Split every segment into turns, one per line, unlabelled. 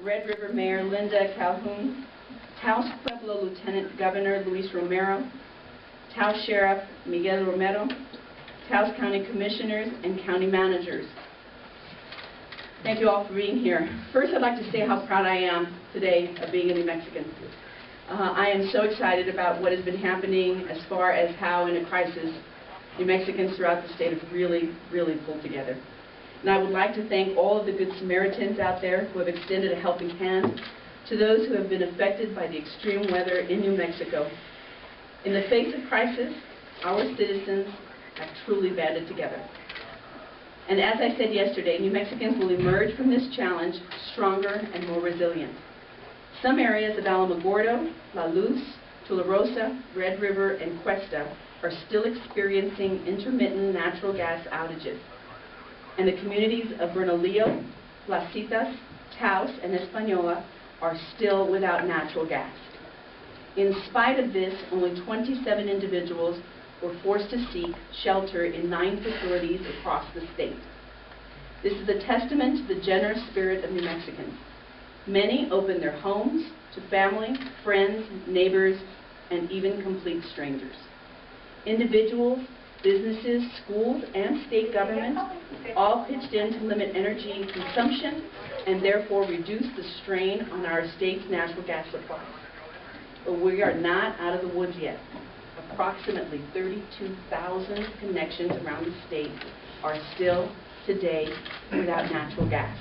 Red River Mayor Linda Calhoun, Taos Pueblo Lieutenant Governor Luis Romero, Taos Sheriff Miguel Romero, Taos County Commissioners and County Managers. Thank you all for being here. First, I'd like to say how proud I am today of being a New Mexican. I am so excited about what has been happening as far as how, in a crisis, New Mexicans throughout the state have really pulled together. And I would like to thank all of the good Samaritans out there who have extended a helping hand to those who have been affected by the extreme weather in New Mexico. In the face of crisis, our citizens have truly banded together. And as I said yesterday, New Mexicans will emerge from this challenge stronger and more resilient. Some areas of Alamogordo, La Luz, Tularosa, Red River, and Cuesta are still experiencing intermittent natural gas outages. And the communities of Bernalillo, Placitas, Taos, and Española are still without natural gas. In spite of this, only 27 individuals were forced to seek shelter in 9 facilities across the state. This is a testament to the generous spirit of New Mexicans. Many opened their homes to family, friends, neighbors, and even complete strangers. Individuals, businesses, schools, and state governments all pitched in to limit energy consumption and therefore reduce the strain on our state's natural gas supplies. But we are not out of the woods yet. Approximately 32,000 connections around the state are still today without natural gas.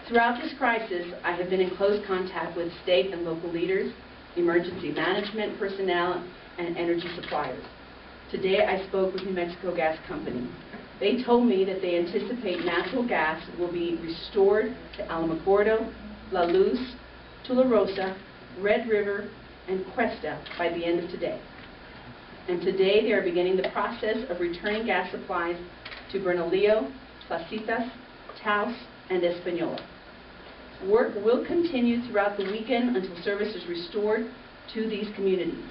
Throughout this crisis, I have been in close contact with state and local leaders, emergency management personnel, and energy suppliers. Today I spoke with New Mexico Gas Company. They told me that they anticipate natural gas will be restored to Alamogordo, La Luz, Tularosa, Red River, and Cuesta by the end of today. And today they are beginning the process of returning gas supplies to Bernalillo, Placitas, Taos, and Española. Work will continue throughout the weekend until service is restored to these communities.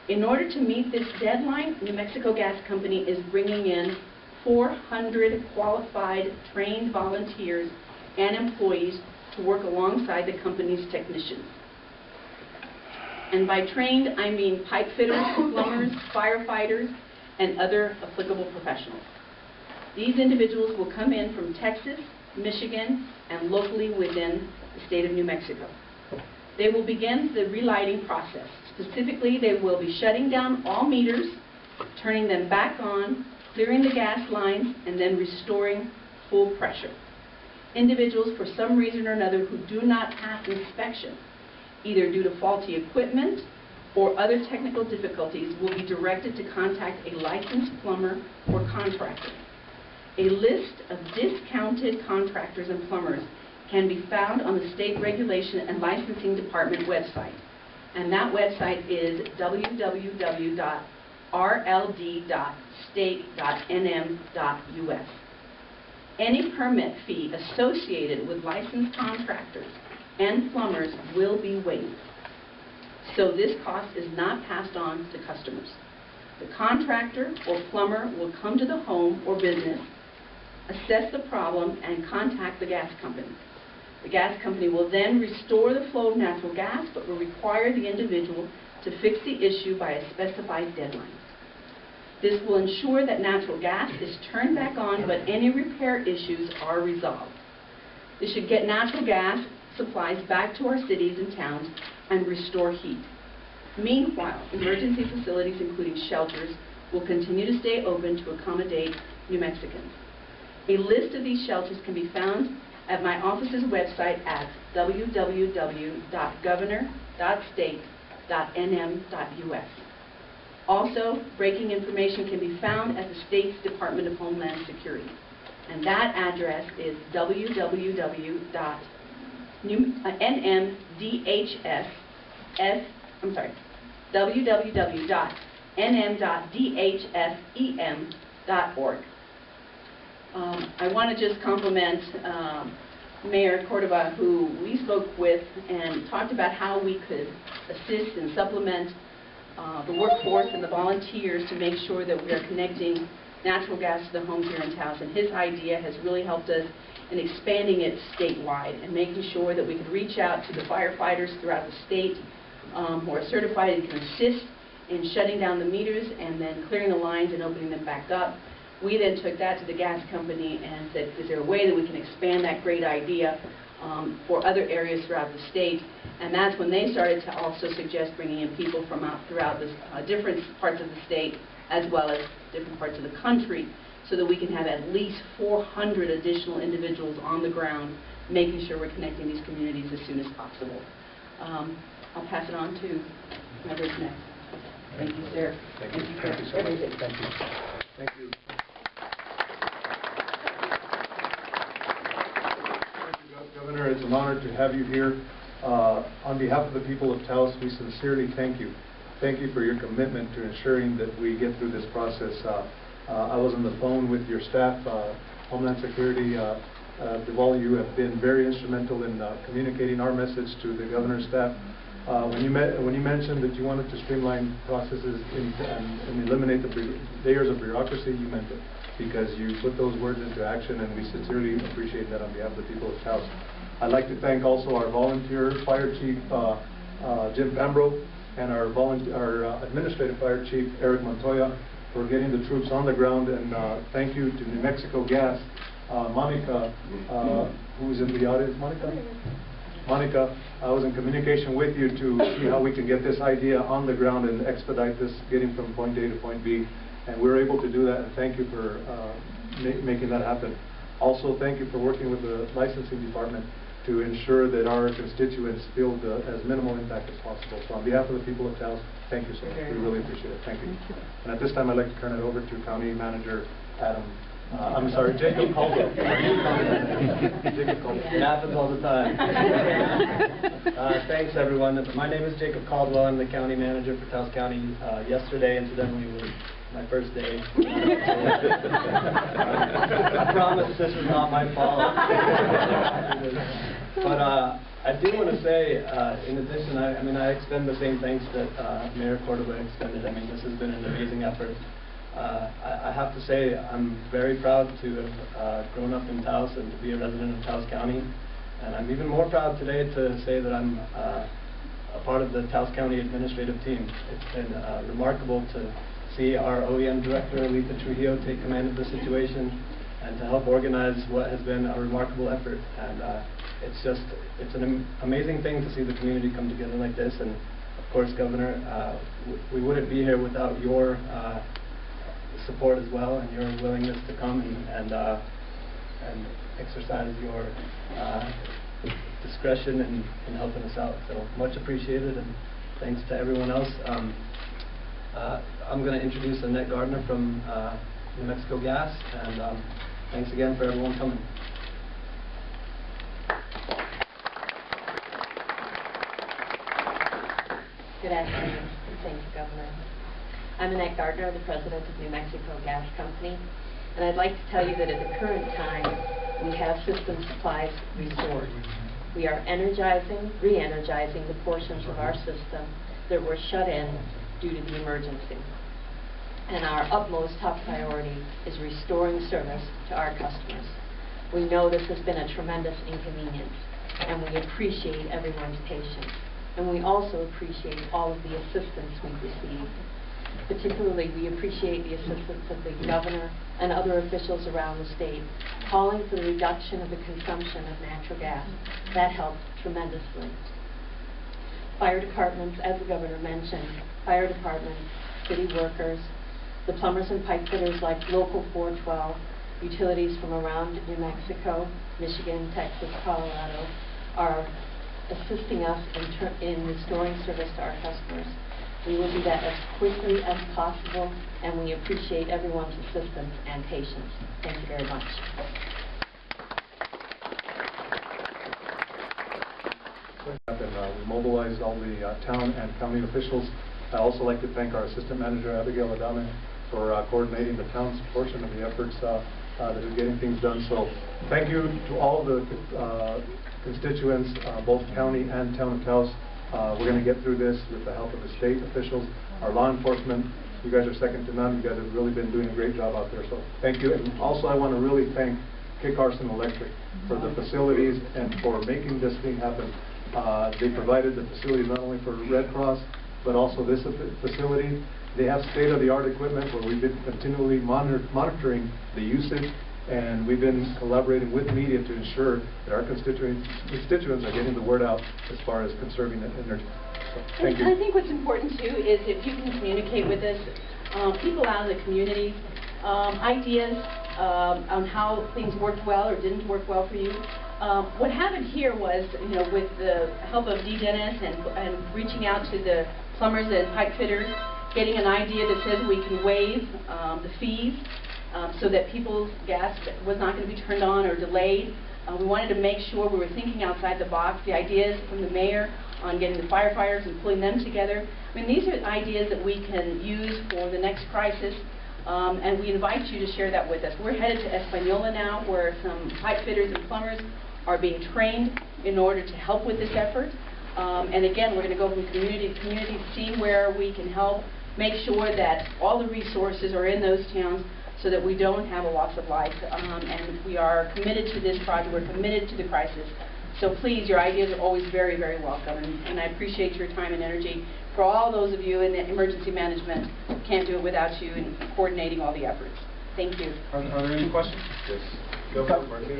In order to meet this deadline, New Mexico Gas Company is bringing in 400 qualified, trained volunteers and employees to work alongside the company's technicians. And by trained, I mean pipe fitters, plumbers, firefighters, and other applicable professionals. These individuals will come in from Texas, Michigan, and locally within the state of New Mexico. They will begin the relighting process. Specifically, they will be shutting down all meters, turning them back on, clearing the gas lines, and then restoring full pressure. Individuals, for some reason or another, who do not pass inspection, either due to faulty equipment or other technical difficulties, will be directed to contact a licensed plumber or contractor. A list of discounted contractors and plumbers can be found on the State Regulation and Licensing Department website. And that website is www.rld.state.nm.us. Any permit fee associated with licensed contractors and plumbers will be waived. So this cost is not passed on to customers. The contractor or plumber will come to the home or business, assess the problem, and contact the gas company. The gas company will then restore the flow of natural gas, but will require the individual to fix the issue by a specified deadline. This will ensure that natural gas is turned back on, but any repair issues are resolved. This should get natural gas supplies back to our cities and towns and restore heat. Meanwhile, emergency facilities, including shelters, will continue to stay open to accommodate New Mexicans. A list of these shelters can be found at my office's website at www.governor.state.nm.us. Also, breaking information can be found at the state's Department of Homeland Security. And that address is www.nm.dhsem.org. I want to just compliment Mayor Cordova, who we spoke with and talked about how we could assist and supplement the workforce and the volunteers to make sure that we are connecting natural gas to the homes here in Taos. And his idea has really helped us and expanding it statewide and making sure that we could reach out to the firefighters throughout the state who are certified and can assist in shutting down the meters and then clearing the lines and opening them back up. We then took that to the gas company and said, is there a way that we can expand that great idea for other areas throughout the state? And that's when they started to also suggest bringing in people from throughout the different parts of the state as well as different parts of the country, so that we can have at least 400 additional individuals on the ground making sure we're connecting these communities as soon as possible. I'll pass it on to whoever's next. Thank you, sir.
Thank you so much. Thank you. Thank you. Governor, it's an honor to have you here. On behalf of the people of Taos, we sincerely thank you. Thank you for your commitment to ensuring that we get through this process. I was on the phone with your staff, Homeland Security. All you have been very instrumental in communicating our message to the governor's staff. When you mentioned that you wanted to streamline processes and eliminate the layers of bureaucracy, you meant it, because you put those words into action, and we sincerely appreciate that on behalf of the people of Taos. I'd like to thank also our volunteer fire chief, Jim Pambro, and our administrative fire chief, Eric Montoya, for getting the troops on the ground, and thank you to New Mexico Gas, Monica, who is in the audience. Monica, I was in communication with you to see how we can get this idea on the ground and expedite this, getting from point A to point B, and we were able to do that, and thank you for making that happen. Also, thank you for working with the licensing department to ensure that our constituents feel as minimal impact as possible. So on behalf of the people of Taos, thank you so much. We really appreciate it. Thank you. And at this time, I'd like to turn it over to County Manager Jacob Caldwell. Jacob Caldwell.
It happens all the time. Thanks, everyone. My name is Jacob Caldwell. I'm the County Manager for Taos County. Yesterday, incidentally, was my first day. I promise this is not my fault. But I do want to say, in addition, I extend the same thanks that Mayor Cordova extended. This has been an amazing effort. I have to say, I'm very proud to have grown up in Taos and to be a resident of Taos County. And I'm even more proud today to say that I'm a part of the Taos County administrative team. It's been remarkable to see our OEM director, Alita Trujillo, take command of the situation and to help organize what has been a remarkable effort. And it's an amazing thing to see the community come together like this. And of course, Governor, we wouldn't be here without your support as well, and your willingness to come and exercise your discretion in helping us out. So much appreciated, and thanks to everyone else. I'm going to introduce Annette Gardner from New Mexico Gas, and thanks again for everyone coming.
Good afternoon. Thank you, Governor. I'm Annette Gardner, the President of New Mexico Gas Company, and I'd like to tell you that at the current time, we have system supplies restored. We are re-energizing the portions of our system that were shut in due to the emergency. And our utmost top priority is restoring service to our customers. We know this has been a tremendous inconvenience, and we appreciate everyone's patience. And we also appreciate all of the assistance we've received. Particularly, we appreciate the assistance of the governor and other officials around the state calling for the reduction of the consumption of natural gas. That helped tremendously. Fire departments, as the governor mentioned, fire departments, city workers, the plumbers and pipe fitters like Local 412, utilities from around New Mexico, Michigan, Texas, Colorado, are assisting us in restoring service to our customers. We will do that as quickly as possible, and we appreciate everyone's assistance and patience. Thank you very much.
We mobilized all the town and county officials. I'd also like to thank our Assistant Manager, Abigail Adame, for coordinating the town's portion of the efforts that is getting things done. So thank you to all of the constituents, both county and town of Taos. We're going to get through this with the help of the state officials, our law enforcement. You guys are second to none. You guys have really been doing a great job out there. So thank you. And also I want to really thank Kit Carson Electric for the facilities and for making this thing happen. They provided the facilities not only for Red Cross, but also this facility. They have state-of-the-art equipment where we've been continually monitoring the usage, and we've been collaborating with media to ensure that our constituents are getting the word out as far as conserving energy. So, thank you.
And I think what's important too is if you can communicate with us, people out in the community, ideas on how things worked well or didn't work well for you. What happened here was, with the help of Dee Dennis and reaching out to the plumbers and pipe fitters, getting an idea that says we can waive the fees so that people's gas was not going to be turned on or delayed. We wanted to make sure we were thinking outside the box. The ideas from the mayor on getting the firefighters and pulling them together. I mean, these are ideas that we can use for the next crisis. And we invite you to share that with us. We're headed to Española now, where some pipe fitters and plumbers are being trained in order to help with this effort. And again, we're going to go from community to community to see where we can help make sure that all the resources are in those towns so that we don't have a loss of life. And we are committed to this project. We're committed to the crisis. So please, your ideas are always very, very welcome. And I appreciate your time and energy. For all those of you in the emergency management, can't do it without you in coordinating all the efforts. Thank you.
Are there any questions?
Yes. Governor Martinez,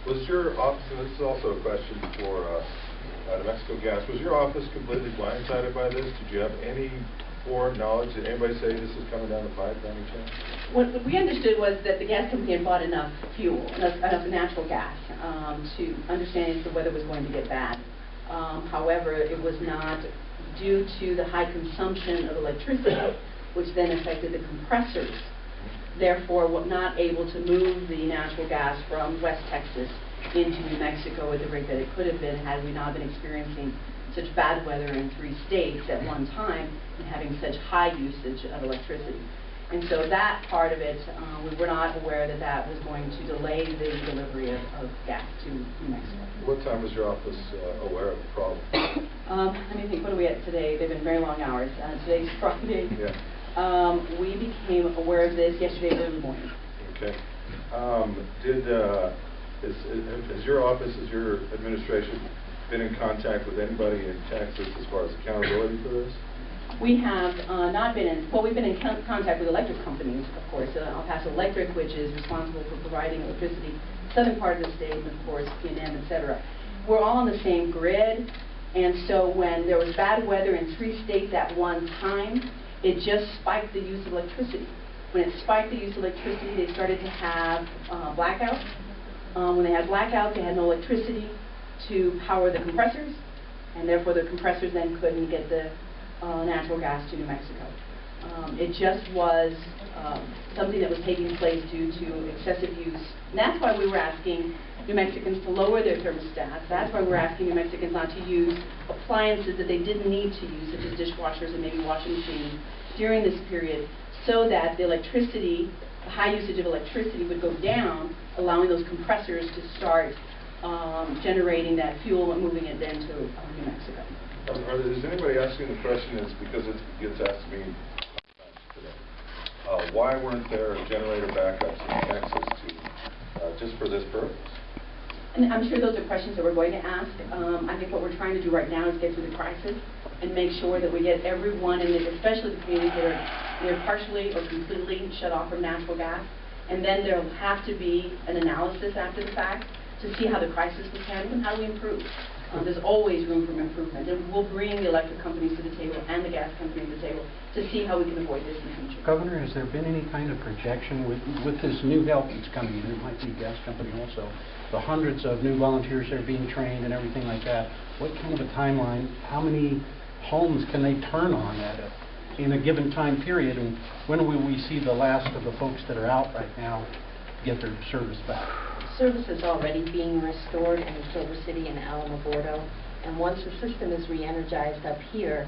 was your office, and this is also a question for New Mexico Gas, was your office completely blindsided by this? Did you have any foreknowledge? Did anybody say this is coming down the pipe by any chance?
What we understood was that the gas company had bought enough fuel, enough natural gas, to understand if the weather was going to get bad. However, it was not due to the high consumption of electricity, which then affected the compressors. Therefore, were not able to move the natural gas from West Texas into New Mexico at the rate that it could have been had we not been experiencing such bad weather in 3 states at one time and having such high usage of electricity. And so that part of it, we were not aware that that was going to delay the delivery of gas to New Mexico.
What time was your office aware of the problem?
Let me think, what are we at today? They've been very long hours. Today's Friday.
Yeah.
We became aware of this yesterday early morning.
Okay. Has your office, has your administration been in contact with anybody in Texas as far as accountability for this?
We have not been in, well, we've been in contact with electric companies, of course. El Paso Electric, which is responsible for providing electricity, southern part of the state, and of course, PNM, et cetera. We're all on the same grid, and so when there was bad weather in 3 states at one time, it just spiked the use of electricity. When it spiked the use of electricity, they started to have blackouts. When they had blackouts, they had no electricity to power the compressors, and therefore the compressors then couldn't get the natural gas to New Mexico. It just was something that was taking place due to excessive use. And that's why we were asking New Mexicans to lower their thermostats. That's why we're asking New Mexicans not to use appliances that they didn't need to use, such as dishwashers and maybe washing machines, during this period, so that the electricity, the high usage of electricity would go down, allowing those compressors to start generating that fuel and moving it then to New Mexico.
Is anybody asking the question, is because it gets asked to me today, why weren't there generator backups in Texas just for this purpose?
And I'm sure those are questions that we're going to ask. I think what we're trying to do right now is get through the crisis and make sure that we get everyone in it, especially the communities that are either partially or completely shut off from natural gas. And then there will have to be an analysis after the fact to see how the crisis was handled and how do we improve. There's always room for improvement, and we'll bring the electric companies to the table and the gas companies to the table to see how we can avoid this in the future.
Governor, has there been any kind of projection with this new help that's coming in? It might be gas company also. The hundreds of new volunteers that are being trained and everything like that. What kind of a timeline? How many homes can they turn on in a given time period? And when will we see the last of the folks that are out right now get their service back?
Service is already being restored in Silver City and Alamogordo, and once the system is re-energized up here,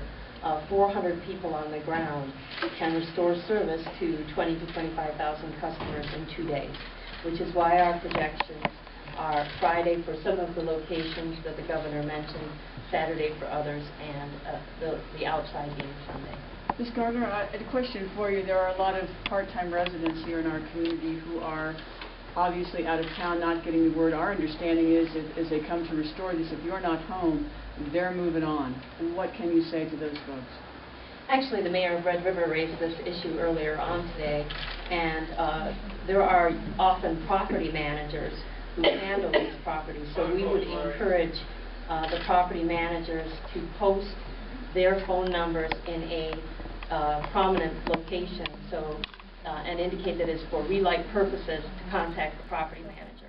400 people on the ground can restore service to 20 to 25,000 customers in 2 days, which is why our projections are Friday for some of the locations that the governor mentioned, Saturday for others, and the outside being Sunday.
Ms. Gardner, I had a question for you. There are a lot of part-time residents here in our community who are
obviously out of town, not getting the word. Our understanding is as they come to restore this, if you're not home, they're moving on. What can you say to those folks?
Actually, the mayor of Red River raised this issue earlier on today, and there are often property managers who handle these properties, so we would encourage the property managers to post their phone numbers in a prominent location, so and indicate that it's for relight purposes to contact the property manager.